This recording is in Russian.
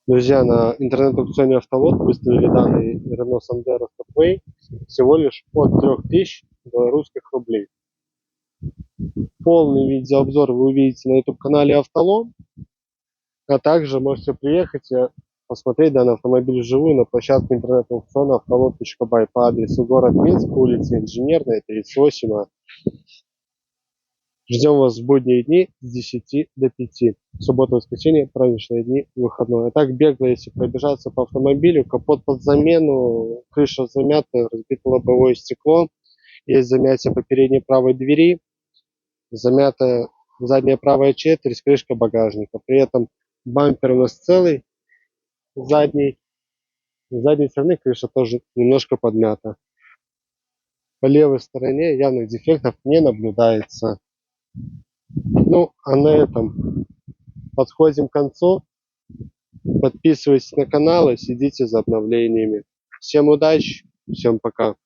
Друзья, на интернет-аукционе «Автолот» выставили данный Renault Sandero Stepway всего лишь от 3000 белорусских рублей. Полный видеообзор вы увидите на YouTube-канале «Автолот», а также можете приехать и посмотреть данный автомобиль вживую на площадке интернет-аукциона автолот.бай по адресу город Минск, улица Инженерная, 38А. Ждем вас в будние дни с 10 до 5. Суббота, воскресенье, праздничные дни, выходной. А так бегло, если пробежаться по автомобилю, капот под замену, крыша замята, разбито лобовое стекло, есть замятие по передней правой двери, замятая задняя правая четверть, крышка багажника. При этом бампер у нас целый, задний, с задней стороны крыша тоже немножко подмята. По левой стороне явных дефектов не наблюдается. Ну, а на этом подходим к концу. Подписывайтесь на канал и следите за обновлениями. Всем удачи, всем пока.